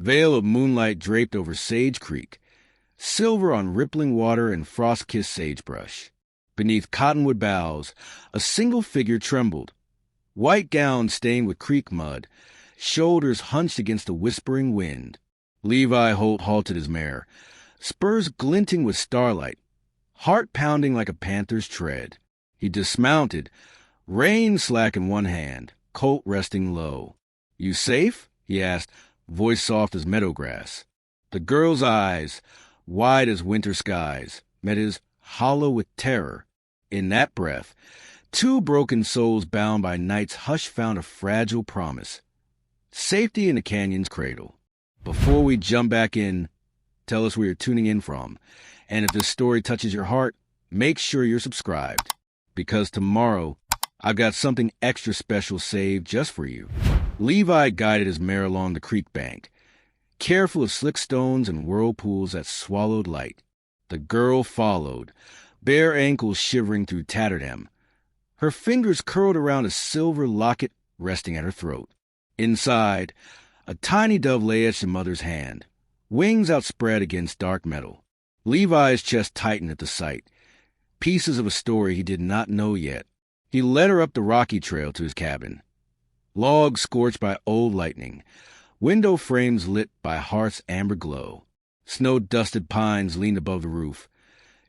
Veil of moonlight draped over Sage Creek, silver on rippling water and frost-kissed sagebrush. Beneath cottonwood boughs, a single figure trembled. White gown stained with creek mud, shoulders hunched against the whispering wind. Levi Holt halted his mare, spurs glinting with starlight, heart pounding like a panther's tread. He dismounted, rein slack in one hand, colt resting low. "You safe?" he asked, voice soft as meadow grass. The girl's eyes, wide as winter skies, met his, hollow with terror. In that breath, two broken souls bound by night's hush found a fragile promise. Safety in the canyon's cradle. Before we jump back in, tell us where you're tuning in from. And if this story touches your heart, make sure you're subscribed. Because tomorrow, I've got something extra special saved just for you. Levi guided his mare along the creek bank, careful of slick stones and whirlpools that swallowed light. The girl followed, bare ankles shivering through tattered hem, her fingers curled around a silver locket resting at her throat. Inside, a tiny dove lay at the mother's hand, wings outspread against dark metal. Levi's chest tightened at the sight, pieces of a story he did not know yet. He led her up the rocky trail to his cabin. Logs scorched by old lightning, window frames lit by hearth's amber glow. Snow-dusted pines leaned above the roof,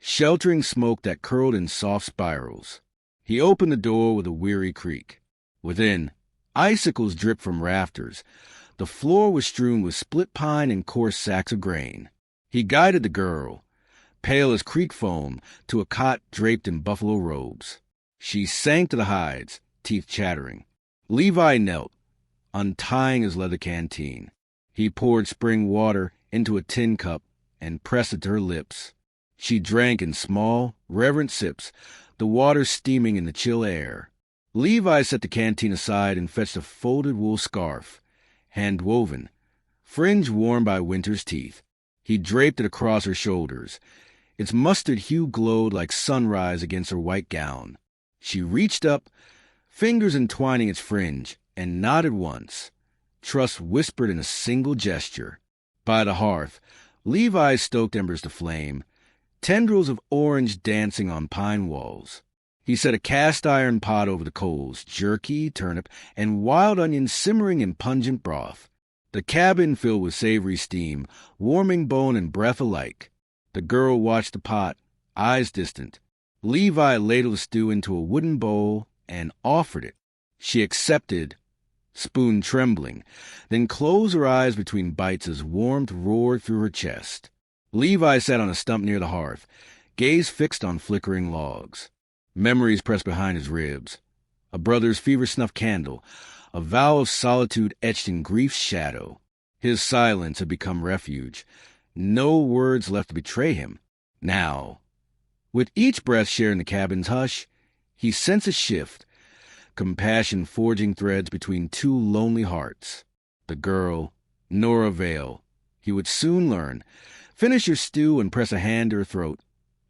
sheltering smoke that curled in soft spirals. He opened the door with a weary creak. Within, icicles dripped from rafters. The floor was strewn with split pine and coarse sacks of grain. He guided the girl, pale as creek foam, to a cot draped in buffalo robes. She sank to the hides, teeth chattering. Levi knelt, untying his leather canteen. He poured spring water into a tin cup and pressed it to her lips. She drank in small, reverent sips, the water steaming in the chill air. Levi set the canteen aside and fetched a folded wool scarf, hand-woven, fringe worn by winter's teeth. He draped it across her shoulders. Its mustard hue glowed like sunrise against her white gown. She reached up, fingers entwining its fringe, and nodded once. Trust whispered in a single gesture. By the hearth, Levi stoked embers to flame, tendrils of orange dancing on pine walls. He set a cast-iron pot over the coals, jerky, turnip, and wild onion simmering in pungent broth. The cabin filled with savory steam, warming bone and breath alike. The girl watched the pot, eyes distant. Levi ladled the stew into a wooden bowl and offered it. She accepted, spoon trembling, then closed her eyes between bites as warmth roared through her chest. Levi sat on a stump near the hearth, gaze fixed on flickering logs. Memories pressed behind his ribs. A brother's fever-snuffed candle, a vow of solitude etched in grief's shadow. His silence had become refuge. No words left to betray him. Now, with each breath sharing the cabin's hush, he sensed a shift, compassion forging threads between two lonely hearts. The girl, Nora Vale, he would soon learn. Finish her stew and press a hand to her throat,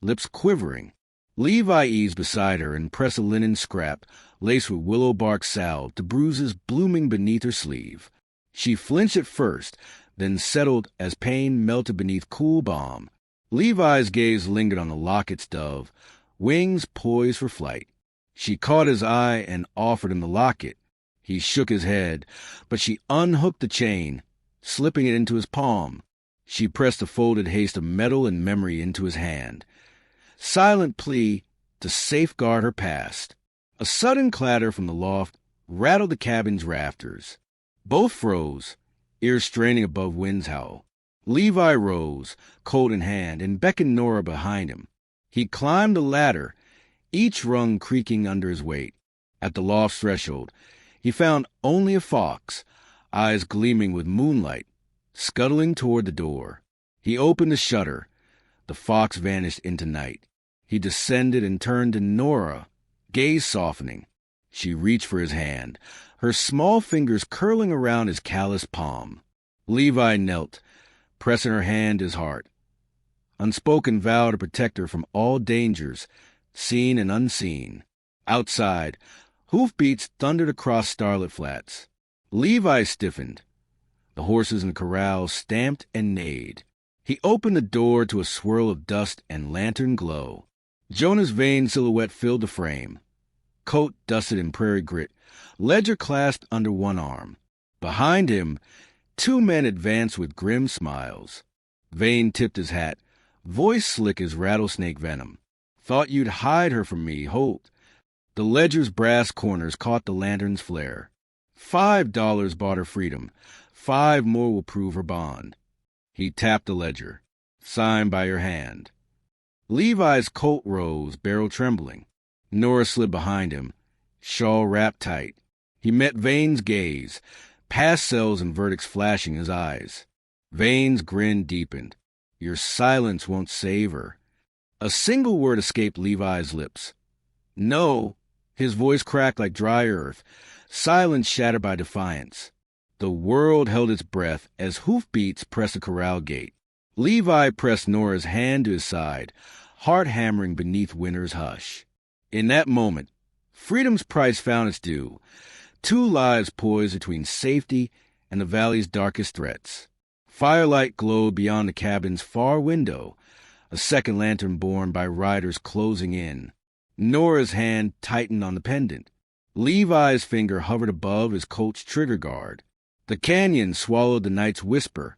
lips quivering. Levi eased beside her and pressed a linen scrap, laced with willow bark salve, to bruises blooming beneath her sleeve. She flinched at first, then settled as pain melted beneath cool balm. Levi's gaze lingered on the locket's dove, wings poised for flight. She caught his eye and offered him the locket. He shook his head, but she unhooked the chain, slipping it into his palm. She pressed a folded haste of metal and memory into his hand. Silent plea to safeguard her past. A sudden clatter from the loft rattled the cabin's rafters. Both froze, ears straining above wind's howl. Levi rose, coat in hand, and beckoned Nora behind him. He climbed the ladder, each rung creaking under his weight. At the loft's threshold, he found only a fox, eyes gleaming with moonlight, scuttling toward the door. He opened the shutter. The fox vanished into night. He descended and turned to Nora, gaze softening. She reached for his hand, her small fingers curling around his calloused palm. Levi knelt, pressing her hand to his heart. Unspoken vow to protect her from all dangers, seen and unseen. Outside, hoofbeats thundered across starlit flats. Levi stiffened. The horses in the corral stamped and neighed. He opened the door to a swirl of dust and lantern glow. Jonah's vain silhouette filled the frame. Coat dusted in prairie grit, ledger clasped under one arm. Behind him, two men advanced with grim smiles. Vane tipped his hat, voice slick as rattlesnake venom. Thought you'd hide her from me, Holt. The ledger's brass corners caught the lantern's flare. $5 bought her freedom. 5 more will prove her bond. He tapped the ledger. Signed by your hand. Levi's coat rose, barrel trembling. Nora slid behind him, shawl wrapped tight. He met Vane's gaze, past cells and verdicts flashing his eyes. Vane's grin deepened. Your silence won't save her. A single word escaped Levi's lips. No. His voice cracked like dry earth, silence shattered by defiance. The world held its breath as hoofbeats pressed the corral gate. Levi pressed Nora's hand to his side, heart hammering beneath winter's hush. In that moment, freedom's price found its due. 2 lives poised between safety and the valley's darkest threats. Firelight glowed beyond the cabin's far window, a second lantern borne by riders closing in. Nora's hand tightened on the pendant. Levi's finger hovered above his Colt's trigger guard. The canyon swallowed the night's whisper.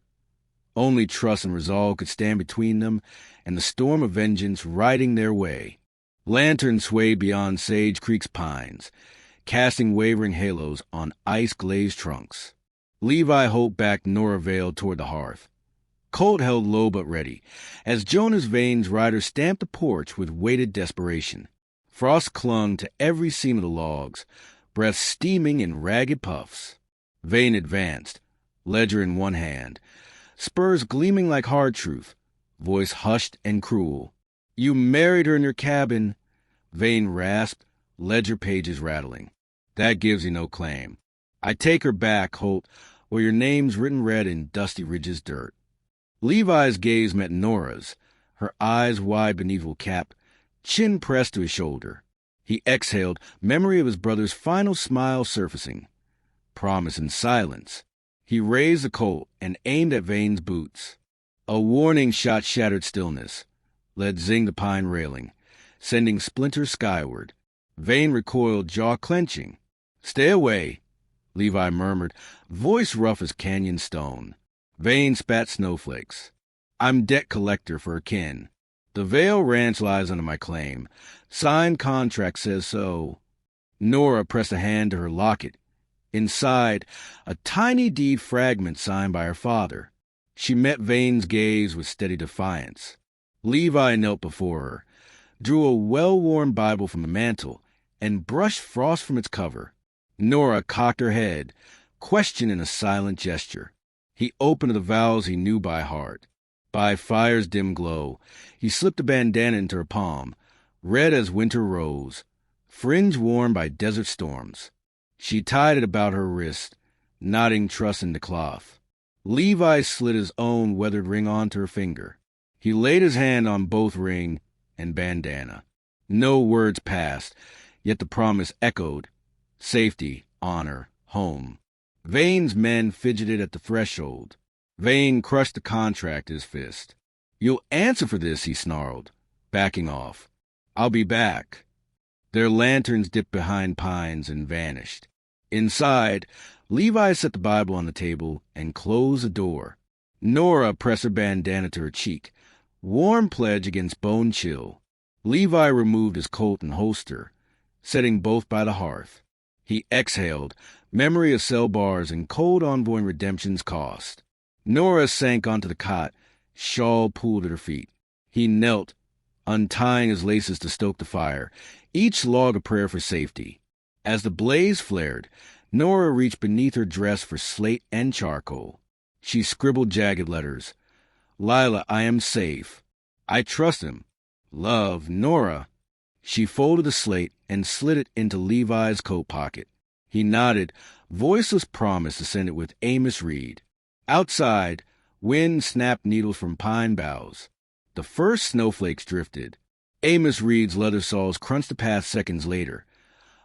Only trust and resolve could stand between them and the storm of vengeance riding their way. Lanterns swayed beyond Sage Creek's pines, casting wavering halos on ice-glazed trunks. Levi Holt backed Nora veiled toward the hearth. Colt held low but ready, as Jonas Vane's rider stamped the porch with weighted desperation. Frost clung to every seam of the logs, breath steaming in ragged puffs. Vane advanced, ledger in one hand, spurs gleaming like hard truth, voice hushed and cruel. You married her in your cabin, Vane rasped, ledger pages rattling. That gives you no claim. I take her back, Holt, where your name's written red in Dusty Ridge's dirt. Levi's gaze met Nora's, her eyes wide beneath her cap, chin pressed to his shoulder. He exhaled, memory of his brother's final smile surfacing. Promise and silence. He raised the Colt and aimed at Vane's boots. A warning shot shattered stillness, let zing the pine railing, sending splinters skyward. Vane recoiled, jaw clenching. Stay away, Levi murmured, voice rough as canyon stone. Vane spat snowflakes. I'm debt collector for her kin. The Vale Ranch lies under my claim. Signed contract says so. Nora pressed a hand to her locket. Inside, a tiny deed fragment signed by her father. She met Vane's gaze with steady defiance. Levi knelt before her, drew a well-worn Bible from the mantel, and brushed frost from its cover. Nora cocked her head, question in a silent gesture. He opened the vows he knew by heart. By fire's dim glow, he slipped a bandana into her palm, red as winter rose, fringe worn by desert storms. She tied it about her wrist, knotting trust in the cloth. Levi slid his own weathered ring onto her finger. He laid his hand on both ring and bandana. No words passed, yet the promise echoed. Safety, honor, home. Vane's men fidgeted at the threshold. Vane crushed the contract in his fist. You'll answer for this, he snarled, backing off. I'll be back. Their lanterns dipped behind pines and vanished. Inside, Levi set the Bible on the table and closed the door. Nora pressed her bandana to her cheek, warm pledge against bone chill. Levi removed his Colt and holster, setting both by the hearth. He exhaled, memory of cell bars and cold envoying redemption's cost. Nora sank onto the cot, shawl pulled at her feet. He knelt, untying his laces to stoke the fire, each log a prayer for safety. As the blaze flared, Nora reached beneath her dress for slate and charcoal. She scribbled jagged letters. Lila, I am safe. I trust him. Love, Nora. She folded the slate and slid it into Levi's coat pocket. He nodded, voiceless promise to send it with Amos Reed. Outside, wind snapped needles from pine boughs. The first snowflakes drifted. Amos Reed's leather saws crunched the path seconds later,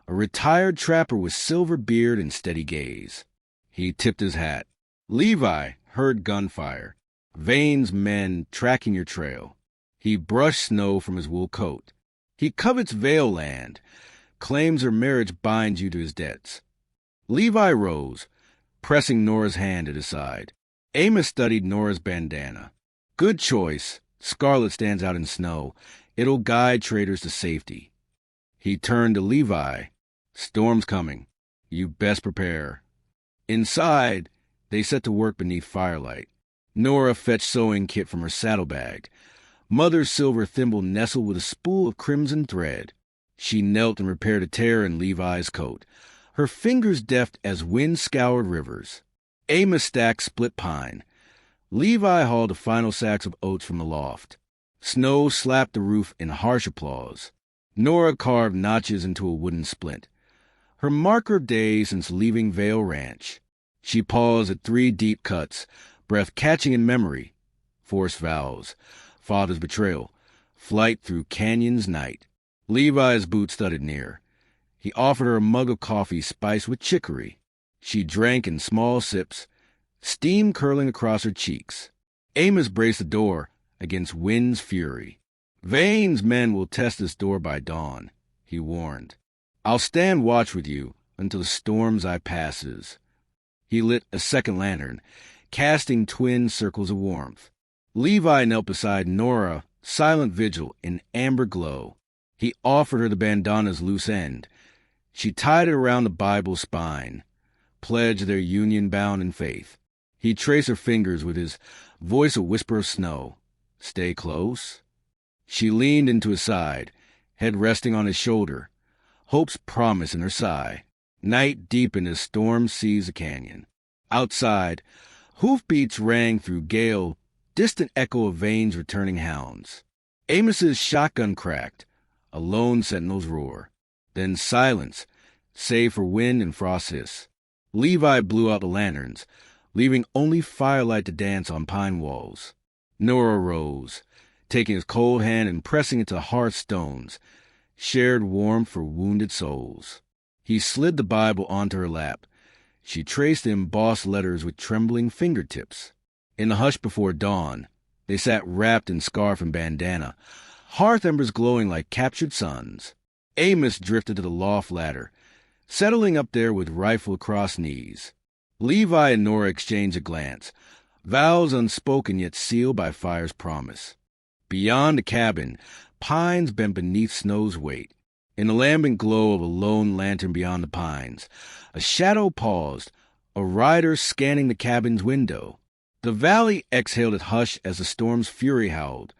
a retired trapper with silver beard and steady gaze. He tipped his hat. Levi heard gunfire. Vane's men tracking your trail. He brushed snow from his wool coat. He covets Vale land, claims her marriage binds you to his debts. Levi rose, pressing Nora's hand at his side. Amos studied Nora's bandana. Good choice. Scarlet stands out in snow. It'll guide traders to safety. He turned to Levi. Storm's coming. You best prepare. Inside, they set to work beneath firelight. Nora fetched sewing kit from her saddlebag. Mother's silver thimble nestled with a spool of crimson thread. She knelt and repaired a tear in Levi's coat, her fingers deft as wind-scoured rivers. Amos stacked split pine. Levi hauled the final sacks of oats from the loft. Snow slapped the roof in harsh applause. Nora carved notches into a wooden splint. Her marker of days since leaving Vale Ranch. She paused at 3 deep cuts, breath catching in memory. Forced vows, father's betrayal, flight through canyons night. Levi's boot studded near. He offered her a mug of coffee spiced with chicory. She drank in small sips, steam curling across her cheeks. Amos braced the door against wind's fury. Vane's men will test this door by dawn, he warned. I'll stand watch with you until the storm's eye passes. He lit a second lantern, casting twin circles of warmth. Levi knelt beside Nora, silent vigil in amber glow. He offered her the bandana's loose end. She tied it around the Bible's spine, pledged their union bound in faith. He traced her fingers with his voice a whisper of snow. Stay close. She leaned into his side, head resting on his shoulder, hope's promise in her sigh. Night deepened as storm seized the canyon. Outside, hoofbeats rang through gale, distant echo of Vane's returning hounds. Amos's shotgun cracked, a lone sentinel's roar. Then silence, save for wind and frost hiss. Levi blew out the lanterns, leaving only firelight to dance on pine walls. Nora rose, taking his cold hand and pressing it to hearth stones, shared warmth for wounded souls. He slid the Bible onto her lap. She traced the embossed letters with trembling fingertips. In the hush before dawn, they sat wrapped in scarf and bandana, hearth embers glowing like captured suns. Amos drifted to the loft ladder, settling up there with rifle across knees. Levi and Nora exchanged a glance, vows unspoken yet sealed by fire's promise. Beyond the cabin, pines bent beneath snow's weight. In the lambent glow of a lone lantern beyond the pines, a shadow paused, a rider scanning the cabin's window. The valley exhaled its hush as the storm's fury howled,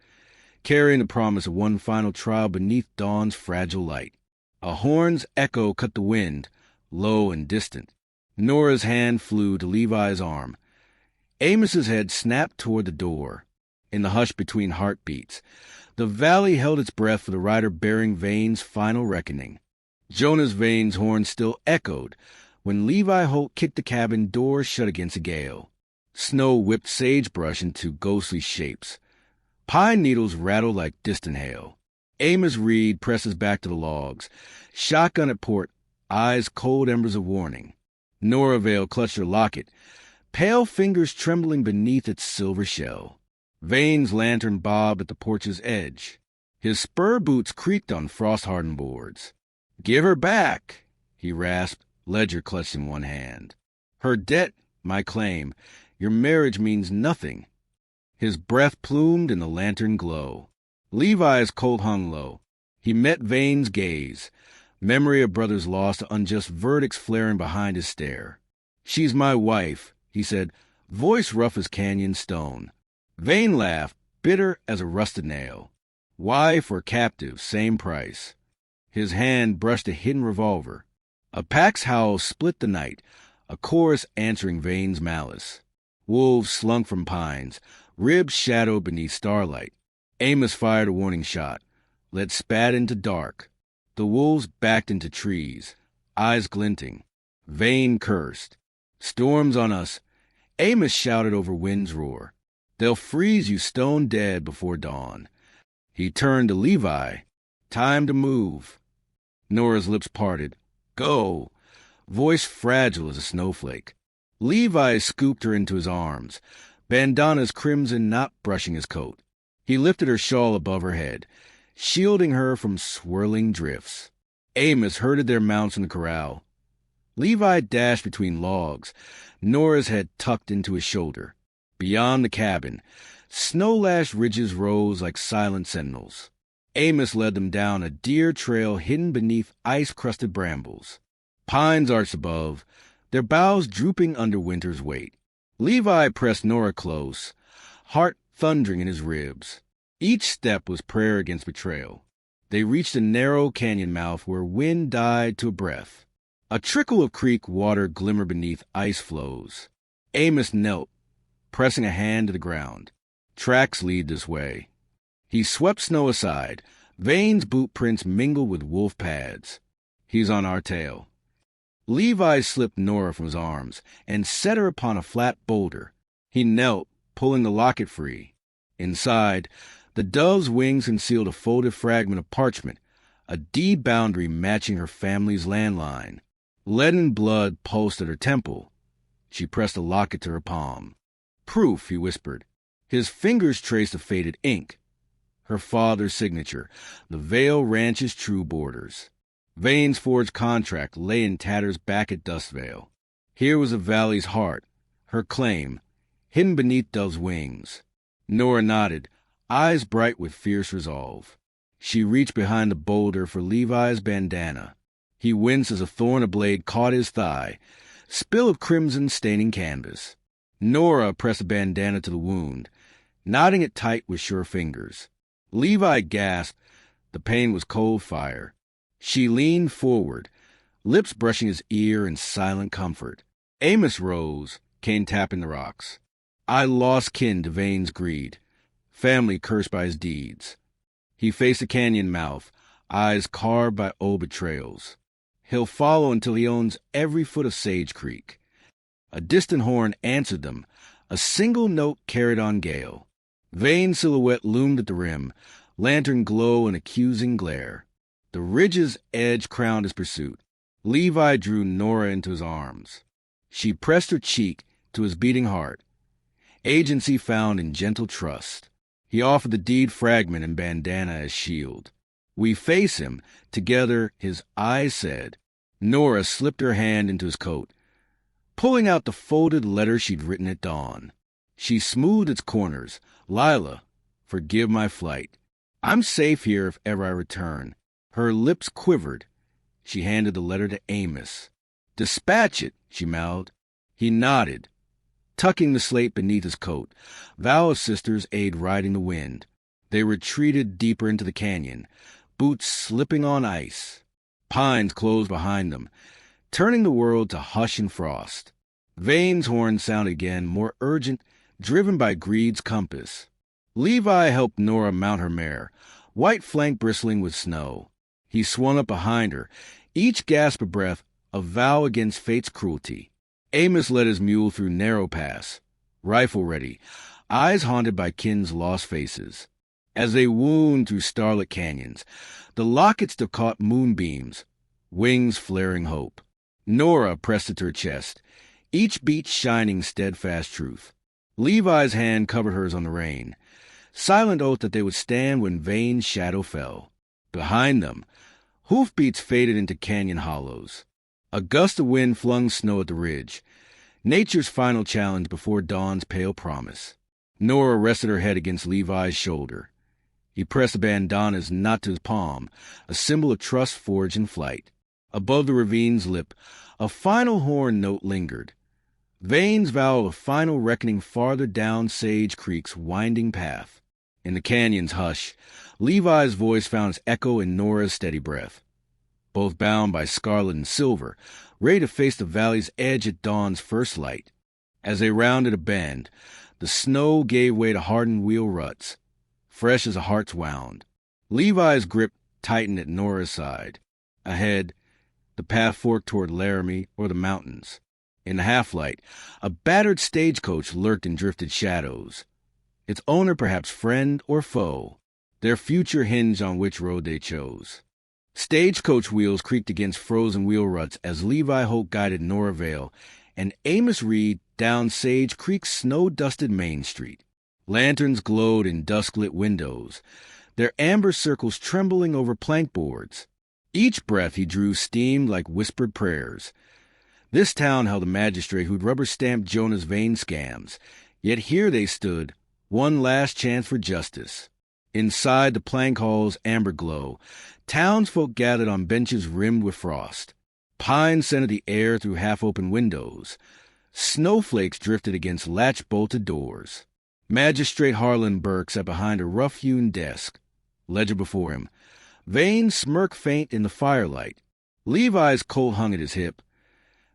carrying the promise of one final trial beneath dawn's fragile light. A horn's echo cut the wind, low and distant. Nora's hand flew to Levi's arm. Amos's head snapped toward the door. In the hush between heartbeats, the valley held its breath for the rider bearing Vane's final reckoning. Jonas Vane's horn still echoed when Levi Holt kicked the cabin door shut against a gale. Snow whipped sagebrush into ghostly shapes. Pine needles rattled like distant hail. Amos Reed presses back to the logs, shotgun at port, eyes cold embers of warning. Nora Vale clutched her locket, pale fingers trembling beneath its silver shell. Vane's lantern bobbed at the porch's edge. His spur boots creaked on frost-hardened boards. "Give her back," he rasped, ledger clutched in one hand. "Her debt, my claim. Your marriage means nothing." His breath plumed in the lantern glow. Levi's colt hung low. He met Vane's gaze, memory of brothers lost to unjust verdicts flaring behind his stare. "She's my wife," he said, voice rough as canyon stone. Vane laughed, bitter as a rusted nail. Wife or captive, same price. His hand brushed a hidden revolver. A pack's howl split the night, a chorus answering Vane's malice. Wolves slunk from pines, ribs shadowed beneath starlight. Amos fired a warning shot, led spat into dark. The wolves backed into trees, eyes glinting. Vane cursed. "Storm's on us." Amos shouted over wind's roar. "They'll freeze you stone dead before dawn." He turned to Levi. "Time to move." Nora's lips parted. "Go." Voice fragile as a snowflake. Levi scooped her into his arms, bandana's crimson knot brushing his coat. He lifted her shawl above her head, shielding her from swirling drifts. Amos herded their mounts in the corral. Levi dashed between logs, Nora's head tucked into his shoulder. Beyond the cabin, snow-lashed ridges rose like silent sentinels. Amos led them down a deer trail hidden beneath ice-crusted brambles. Pines arched above, their boughs drooping under winter's weight. Levi pressed Nora close, heart thundering in his ribs. Each step was prayer against betrayal. They reached a narrow canyon mouth where wind died to a breath. A trickle of creek water glimmered beneath ice floes. Amos knelt, pressing a hand to the ground. Tracks lead this way. He swept snow aside. Vane's boot prints mingled with wolf pads. He's on our tail. Levi slipped Nora from his arms and set her upon a flat boulder. He knelt, pulling the locket free. Inside, the dove's wings concealed a folded fragment of parchment, a deed boundary matching her family's landline. Leaden blood pulsed at her temple. She pressed the locket to her palm. "Proof," he whispered. His fingers traced the faded ink. Her father's signature, the Vale Ranch's true borders. Vane's forged contract lay in tatters back at Dustvale. Here was the valley's heart, her claim, hidden beneath dove's wings. Nora nodded, eyes bright with fierce resolve. She reached behind the boulder for Levi's bandana. He winced as a thorn blade caught his thigh, spill of crimson staining canvas. Nora pressed the bandana to the wound, knotting it tight with sure fingers. Levi gasped. The pain was cold fire. She leaned forward, lips brushing his ear in silent comfort. Amos rose, cane tapping the rocks. "I lost kin to Vane's greed, family cursed by his deeds." He faced the canyon mouth, eyes carved by old betrayals. He'll follow until he owns every foot of Sage Creek. A distant horn answered them, a single note carried on gale. Vane's silhouette loomed at the rim, lantern glow and accusing glare. The ridge's edge crowned his pursuit. Levi drew Nora into his arms. She pressed her cheek to his beating heart, agency found in gentle trust. He offered the deed fragment and bandana as shield. "We face him," together his eyes said. Nora slipped her hand into his coat, pulling out the folded letter she'd written at dawn. She smoothed its corners. "Lila, forgive my flight. I'm safe here if ever I return." Her lips quivered. She handed the letter to Amos. "Dispatch it," she mouthed. He nodded, tucking the slate beneath his coat. Vow of sisters aid riding the wind. They retreated deeper into the canyon, boots slipping on ice. Pines closed behind them, turning the world to hush and frost. Vane's horn sounded again, more urgent, driven by greed's compass. Levi helped Nora mount her mare, white flank bristling with snow. He swung up behind her, each gasp of breath a vow against fate's cruelty. Amos led his mule through narrow pass, rifle ready, eyes haunted by kin's lost faces. As they wound through starlit canyons, the lockets still caught moonbeams, wings flaring hope. Nora pressed it to her chest, each beat shining steadfast truth. Levi's hand covered hers on the rein, silent oath that they would stand when Vane's shadow fell. Behind them, hoofbeats faded into canyon hollows. A gust of wind flung snow at the ridge, nature's final challenge before dawn's pale promise. Nora rested her head against Levi's shoulder. He pressed the bandana's knot to his palm, a symbol of trust forged in flight. Above the ravine's lip, a final horn note lingered. Vane's vow of a final reckoning farther down Sage Creek's winding path. In the canyon's hush, Levi's voice found its echo in Nora's steady breath. Both bound by scarlet and silver, ready to face the valley's edge at dawn's first light. As they rounded a bend, the snow gave way to hardened wheel ruts, fresh as a heart's wound. Levi's grip tightened at Nora's side. Ahead, the path forked toward Laramie or the mountains. In the half-light, a battered stagecoach lurked in drifted shadows. Its owner perhaps friend or foe, their future hinged on which road they chose. Stagecoach wheels creaked against frozen wheel ruts as Levi Holt guided Nora Vale, and Amos Reed down Sage Creek's snow-dusted Main Street. Lanterns glowed in dusk-lit windows, their amber circles trembling over plank boards. Each breath he drew steamed like whispered prayers. This town held a magistrate who'd rubber-stamped Jonah's Vane scams, yet here they stood, one last chance for justice. Inside the plank hall's amber glow, townsfolk gathered on benches rimmed with frost. Pine scented the air through half-open windows. Snowflakes drifted against latch-bolted doors. Magistrate Harlan Burke sat behind a rough-hewn desk, ledger before him. Vane's smirk faint in the firelight. Levi's coat hung at his hip.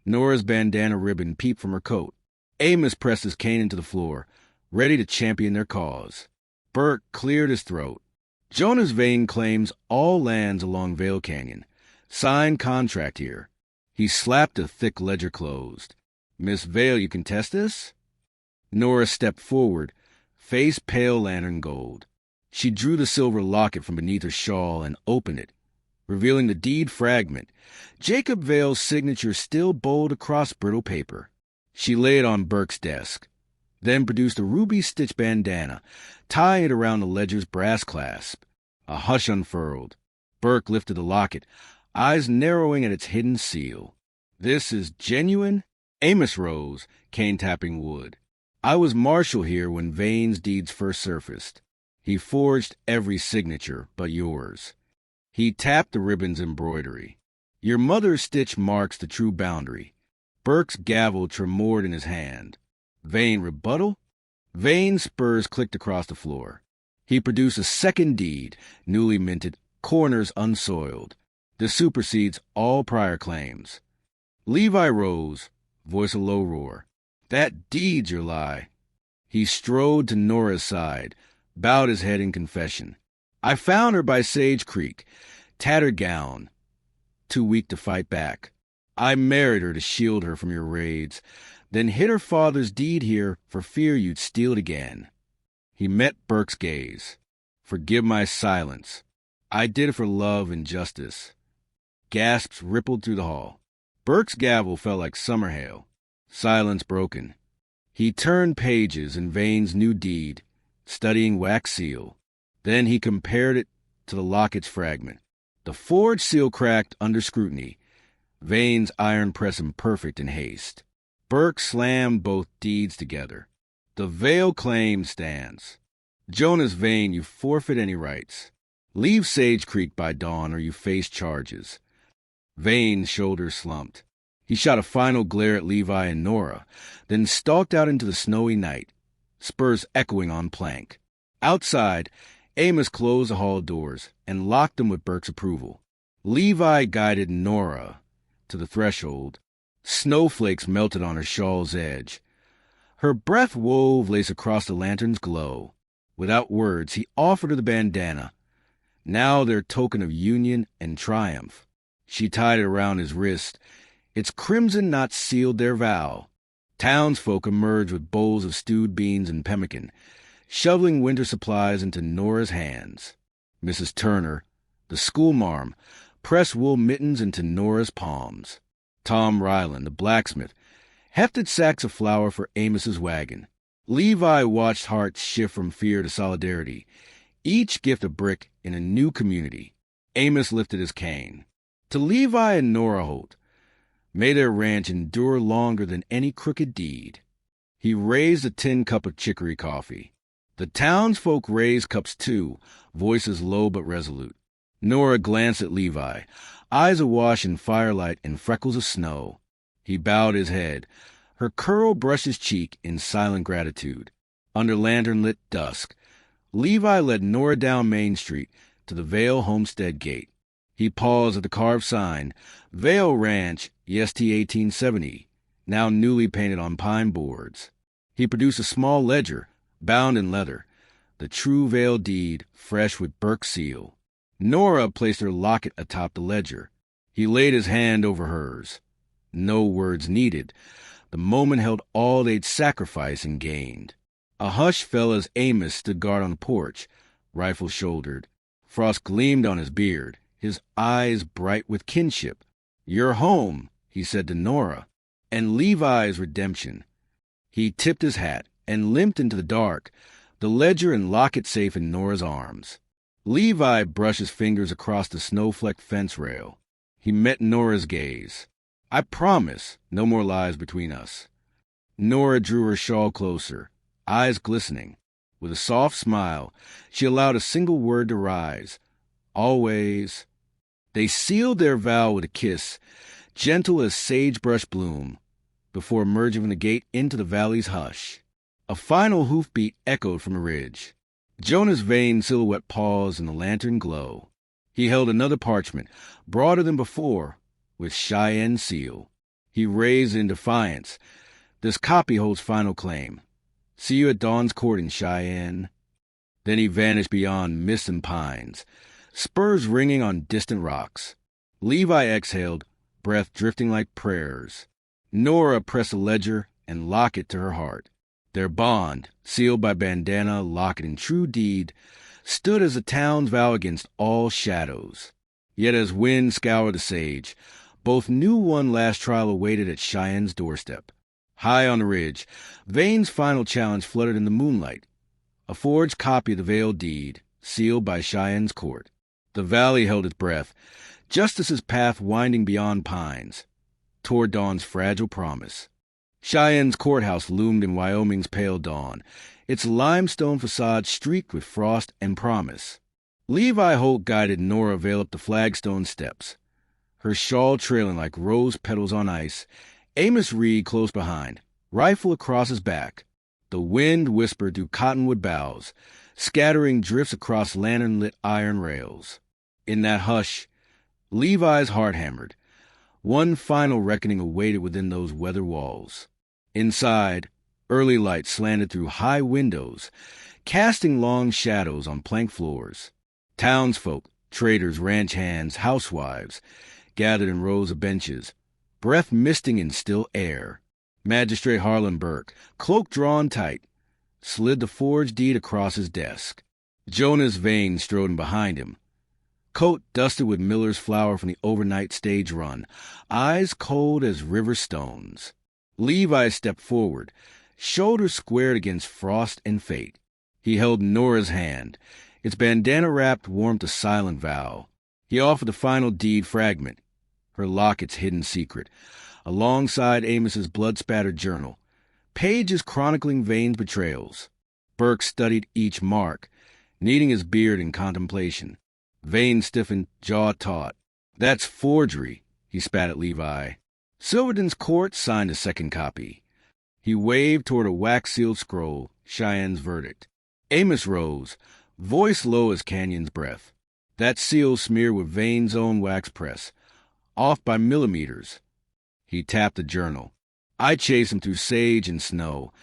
Nora's bandana ribbon peeped from her coat. Amos pressed his cane into the floor, ready to champion their cause. Burke cleared his throat. Jonas Vane claims all lands along Vale Canyon. Signed contract here. He slapped the thick ledger closed. Miss Vale, you contest this? Nora stepped forward, face pale lantern gold. She drew the silver locket from beneath her shawl and opened it, revealing the deed fragment, Jacob Vale's signature still bold across brittle paper. She laid it on Burke's desk, then produced a ruby-stitched bandana, tying it around the ledger's brass clasp. A hush unfurled. Burke lifted the locket, eyes narrowing at its hidden seal. This is genuine? Amos rose, cane tapping wood. I was marshal here when Vane's deeds first surfaced. He forged every signature but yours. He tapped the ribbon's embroidery. Your mother's stitch marks the true boundary. Burke's gavel tremored in his hand. Vane rebuttal? Vane's spurs clicked across the floor. He produced a second deed, newly minted, corners unsoiled. This supersedes all prior claims. Levi rose, voice a low roar. That deed's your lie. He strode to Nora's side, bowed his head in confession. I found her by Sage Creek, tattered gown, too weak to fight back. I married her to shield her from your raids, then hid her father's deed here for fear you'd steal it again. He met Burke's gaze. Forgive my silence. I did it for love and justice. Gasps rippled through the hall. Burke's gavel felt like summer hail. Silence broken. He turned pages in Vane's new deed, studying wax seal. Then he compared it to the locket's fragment. The forged seal cracked under scrutiny, Vane's iron press imperfect in haste. Burke slammed both deeds together. The Vale claim stands. Jonas Vane, you forfeit any rights. Leave Sage Creek by dawn or you face charges. Vane's shoulders slumped. He shot a final glare at Levi and Nora, then stalked out into the snowy night, spurs echoing on plank. Outside, Amos closed the hall doors and locked them with Burke's approval. Levi guided Nora to the threshold. Snowflakes melted on her shawl's edge. Her breath wove lace across the lantern's glow. Without words, he offered her the bandana, now their token of union and triumph. She tied it around his wrist. Its crimson knots sealed their vow. Townsfolk emerged with bowls of stewed beans and pemmican, shoveling winter supplies into Nora's hands. Mrs. Turner, the schoolmarm, pressed wool mittens into Nora's palms. Tom Ryland, the blacksmith, hefted sacks of flour for Amos's wagon. Levi watched hearts shift from fear to solidarity, each gift a brick in a new community. Amos lifted his cane. To Levi and Nora Holt, may their ranch endure longer than any crooked deed. He raised a tin cup of chicory coffee. The townsfolk raised cups too, voices low but resolute. Nora glanced at Levi, eyes awash in firelight and freckles of snow. He bowed his head. Her curl brushed his cheek in silent gratitude. Under lantern-lit dusk, Levi led Nora down Main Street to the Vale Homestead gate. He paused at the carved sign, Vale Ranch, EST 1870, now newly painted on pine boards. He produced a small ledger, bound in leather, the true Vale deed, fresh with Burke's seal. Nora placed her locket atop the ledger. He laid his hand over hers. No words needed. The moment held all they'd sacrificed and gained. A hush fell as Amos stood guard on the porch, rifle shouldered. Frost gleamed on his beard, his eyes bright with kinship. "You're home," he said to Nora. And Levi's redemption. He tipped his hat and limped into the dark, the ledger and locket safe in Nora's arms. Levi brushed his fingers across the snow-flecked fence rail. He met Nora's gaze. "I promise, no more lies between us." Nora drew her shawl closer, eyes glistening. With a soft smile, she allowed a single word to rise. "Always." They sealed their vow with a kiss, gentle as sagebrush bloom, before emerging from the gate into the valley's hush. A final hoofbeat echoed from the ridge. Jonah's vain silhouette paused in the lantern glow. He held another parchment, broader than before, with Cheyenne's seal. He raised in defiance. "This copy holds final claim. See you at dawn's court in Cheyenne." Then he vanished beyond mist and pines, spurs ringing on distant rocks. Levi exhaled, breath drifting like prayers. Nora pressed the ledger and locket to her heart. Their bond, sealed by bandana, locket, and true deed, stood as a town's vow against all shadows. Yet as wind scoured the sage, both knew one last trial awaited at Cheyenne's doorstep. High on the ridge, Vane's final challenge fluttered in the moonlight. A forged copy of the veiled deed, sealed by Cheyenne's court. The valley held its breath, justice's path winding beyond pines, toward dawn's fragile promise. Cheyenne's courthouse loomed in Wyoming's pale dawn, its limestone facade streaked with frost and promise. Levi Holt guided Nora Vale up the flagstone steps, her shawl trailing like rose petals on ice. Amos Reed close behind, rifle across his back. The wind whispered through cottonwood boughs, scattering drifts across lantern-lit iron rails. In that hush, Levi's heart hammered. One final reckoning awaited within those weather walls. Inside, early light slanted through high windows, casting long shadows on plank floors. Townsfolk, traders, ranch hands, housewives, gathered in rows of benches, breath misting in still air. Magistrate Harlan Burke, cloak drawn tight, slid the forged deed across his desk. Jonas Vane strode in behind him, coat dusted with miller's flour from the overnight stage run, eyes cold as river stones. Levi stepped forward, shoulders squared against frost and fate. He held Nora's hand, its bandana-wrapped warmth a silent vow. He offered the final deed fragment, her locket's hidden secret, alongside Amos's blood-spattered journal, pages chronicling Vane's betrayals. Burke studied each mark, kneading his beard in contemplation. Vane stiffened, jaw taut. "That's forgery," he spat at Levi. Silverton's court signed a second copy. He waved toward a wax-sealed scroll, Cheyenne's verdict. Amos rose, voice low as Canyon's breath. That seal smeared with Vane's own wax press, off by millimeters. He tapped the journal. I chased him through sage and snow.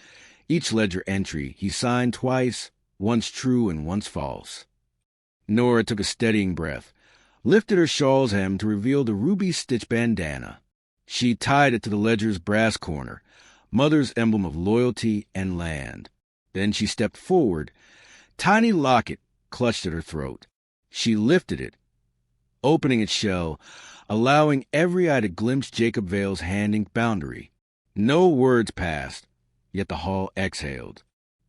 Each ledger entry he signed twice, once true and once false. Nora took a steadying breath, lifted her shawl's hem to reveal the ruby-stitched bandana. She tied it to the ledger's brass corner, mother's emblem of loyalty and land. Then she stepped forward. Tiny locket clutched at her throat. She lifted it, opening its shell, allowing every eye to glimpse Jacob Vale's hand-inked boundary. No words passed, yet the hall exhaled.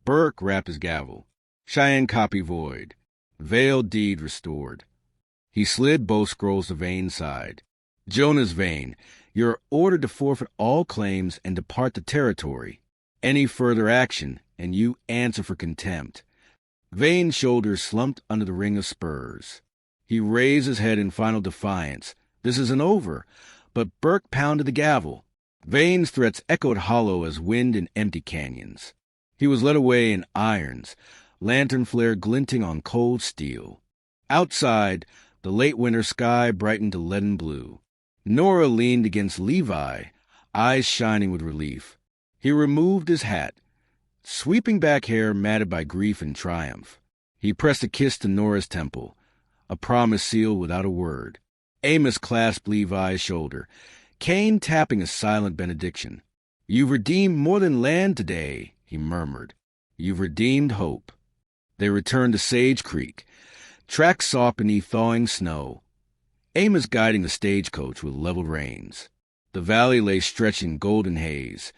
Burke rapped his gavel. Cheyenne copy void. Vale deed restored. He slid both scrolls to Vane's side. Jonas Vane, you're ordered to forfeit all claims and depart the territory. Any further action, and you answer for contempt. Vane's shoulders slumped under the ring of spurs. He raised his head in final defiance. This isn't over. But Burke pounded the gavel. Vane's threats echoed hollow as wind in empty canyons. He was led away in irons, lantern flare glinting on cold steel. Outside, the late winter sky brightened to leaden blue. Nora leaned against Levi, eyes shining with relief. He removed his hat, sweeping back hair matted by grief and triumph. He pressed a kiss to Nora's temple, a promise sealed without a word. Amos clasped Levi's shoulder, cane tapping a silent benediction. "You've redeemed more than land today," he murmured. "You've redeemed hope." They returned to Sage Creek, tracks soft beneath thawing snow, Amos guiding the stagecoach with leveled reins. The valley lay stretched in golden haze.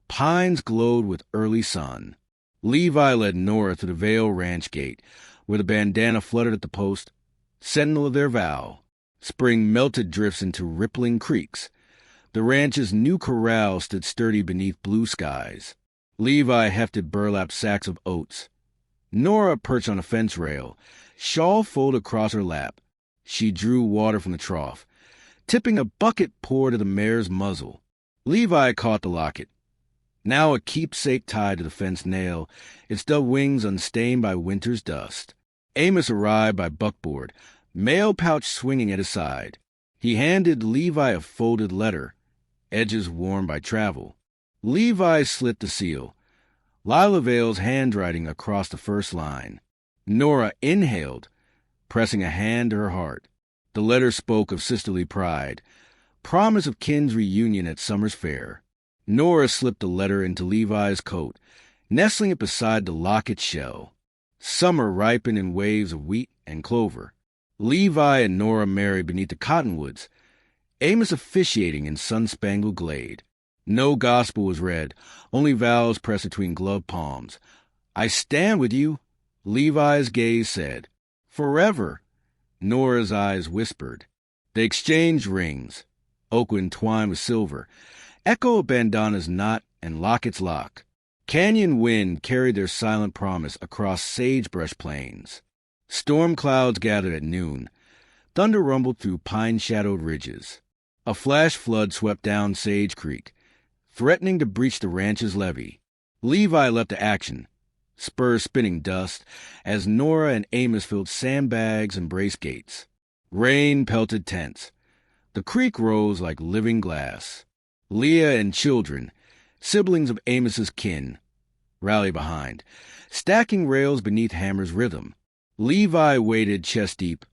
Pines glowed with early sun. Levi led Nora to the Vale Ranch gate, where the bandana fluttered at the post, sentinel of their vow. Spring melted drifts into rippling creeks. The ranch's new corral stood sturdy beneath blue skies. Levi hefted burlap sacks of oats. Nora perched on a fence rail, shawl folded across her lap. She drew water from the trough. Tipping a bucket poured to the mare's muzzle. Levi caught the locket. Now a keepsake tied to the fence nail, its dove wings unstained by winter's dust. Amos arrived by buckboard, mail pouch swinging at his side. He handed Levi a folded letter, edges worn by travel. Levi slit the seal. Lila Vale's handwriting across the first line. Nora inhaled, pressing a hand to her heart. The letter spoke of sisterly pride, promise of kin's reunion at summer's fair. Nora slipped the letter into Levi's coat, nestling it beside the locket shell. Summer ripened in waves of wheat and clover. Levi and Nora married beneath the cottonwoods, Amos officiating in sun-spangled glade. No gospel was read, only vows pressed between gloved palms. "I stand with you," Levi's gaze said. "Forever," Nora's eyes whispered. They exchanged rings, oak entwined with silver, echo of bandana's knot and locket's lock. Canyon wind carried their silent promise across sagebrush plains. Storm clouds gathered at noon. Thunder rumbled through pine-shadowed ridges. A flash flood swept down Sage Creek, threatening to breach the ranch's levee. Levi leapt to action, spurs spinning dust, as Nora and Amos filled sandbags and brace gates. Rain pelted tents. The creek rose like living glass. Leah and children, siblings of Amos's kin, rallied behind, stacking rails beneath Hammer's rhythm. Levi waded chest-deep,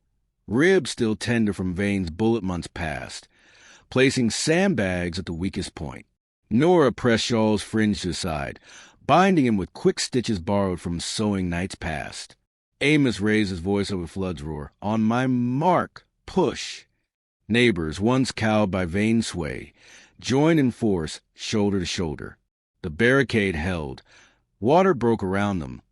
ribs still tender from veins bullet months past, placing sandbags at the weakest point. Nora pressed Shaw's fringe to his side, binding him with quick stitches borrowed from sewing nights past. Amos raised his voice over Flood's roar. "On my mark, push!" Neighbors, once cowed by vain sway, joined in force, shoulder to shoulder. The barricade held. Water broke around them,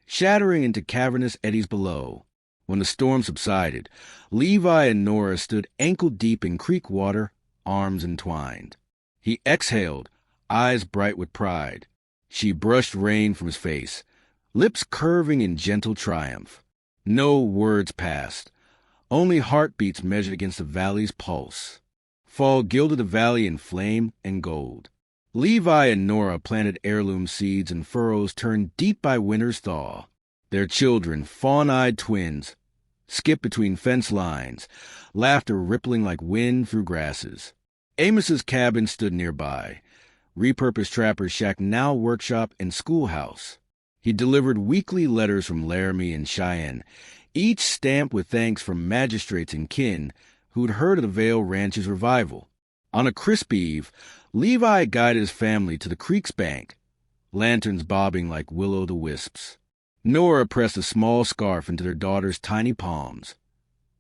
shattering into cavernous eddies below. When the storm subsided, Levi and Nora stood ankle-deep in creek water, arms entwined. He exhaled, eyes bright with pride. She brushed rain from his face, lips curving in gentle triumph. No words passed, only heartbeats measured against the valley's pulse. Fall gilded the valley in flame and gold. Levi and Nora planted heirloom seeds in furrows turned deep by winter's thaw. Their children, fawn-eyed twins, skipped between fence lines, laughter rippling like wind through grasses. Amos's cabin stood nearby, repurposed trapper's shack now workshop and schoolhouse. He delivered weekly letters from Laramie and Cheyenne, each stamped with thanks from magistrates and kin who'd heard of the Vale Ranch's revival. On a crisp eve, Levi guided his family to the creek's bank, lanterns bobbing like will-o'-the-wisps. Nora pressed a small scarf into their daughter's tiny palms,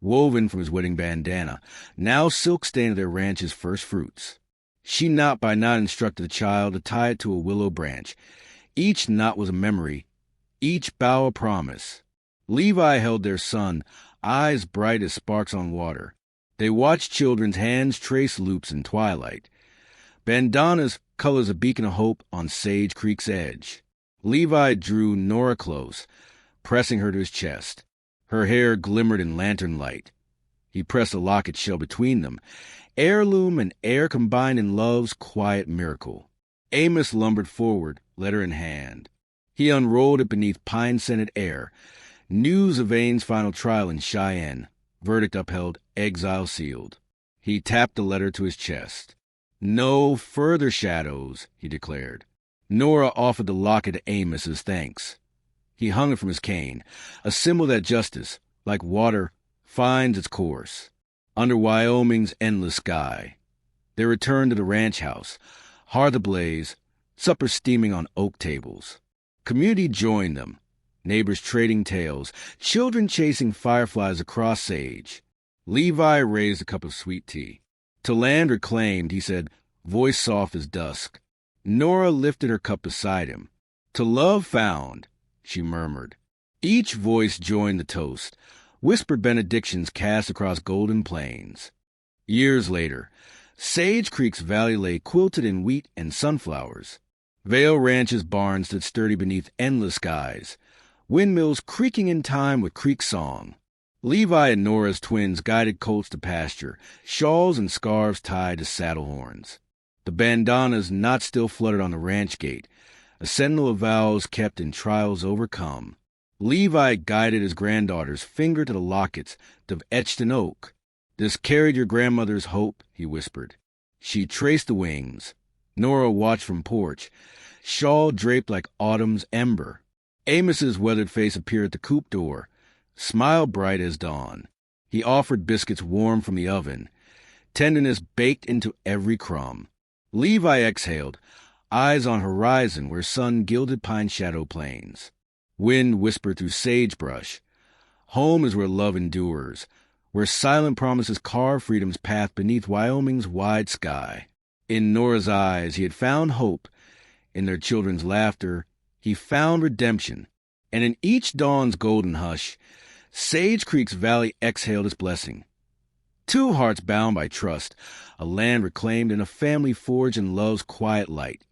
woven from his wedding bandana, now silk-stained of their ranch's first fruits. She knot by knot instructed the child to tie it to a willow branch. Each knot was a memory, each bough a promise. Levi held their son, eyes bright as sparks on water. They watched children's hands trace loops in twilight. Bandanas colors a beacon of hope on Sage Creek's edge. Levi drew Nora close, pressing her to his chest. Her hair glimmered in lantern light. He pressed a locket shell between them, heirloom and air combined in love's quiet miracle. Amos lumbered forward, letter in hand. He unrolled it beneath pine-scented air. News of Vane's final trial in Cheyenne. Verdict upheld, exile sealed. He tapped the letter to his chest. "No further shadows," he declared. Nora offered the locket to Amos as thanks. He hung it from his cane, a symbol that justice, like water, finds its course. Under Wyoming's endless sky, they returned to the ranch house, hearth ablaze, supper steaming on oak tables. Community joined them, neighbors trading tales, children chasing fireflies across sage. Levi raised a cup of sweet tea. To land reclaimed, he said, voice soft as dusk. Nora lifted her cup beside him. To love found, she murmured. Each voice joined the toast, whispered benedictions cast across golden plains. Years later, Sage Creek's valley lay quilted in wheat and sunflowers. Vale Ranch's barns stood sturdy beneath endless skies, windmills creaking in time with creek song. Levi and Nora's twins guided colts to pasture, shawls and scarves tied to saddle horns. The bandanas not still fluttered on the ranch gate, a sentinel of vows kept and trials overcome. Levi guided his granddaughters, finger to the lockets etched in oak. This carried your grandmother's hope, he whispered. She traced the wings. Nora watched from porch, shawl draped like autumn's ember. Amos's weathered face appeared at the coop door, smile bright as dawn. He offered biscuits warm from the oven, tenderness baked into every crumb. Levi exhaled, eyes on horizon where sun gilded pine shadow plains. Wind whispered through sagebrush. Home is where love endures, where silent promises carve freedom's path beneath Wyoming's wide sky. In Nora's eyes he had found hope. In their children's laughter he found redemption. And in each dawn's golden hush, Sage Creek's valley exhaled its blessing. Two hearts bound by trust, a land reclaimed and a family forged in love's quiet light.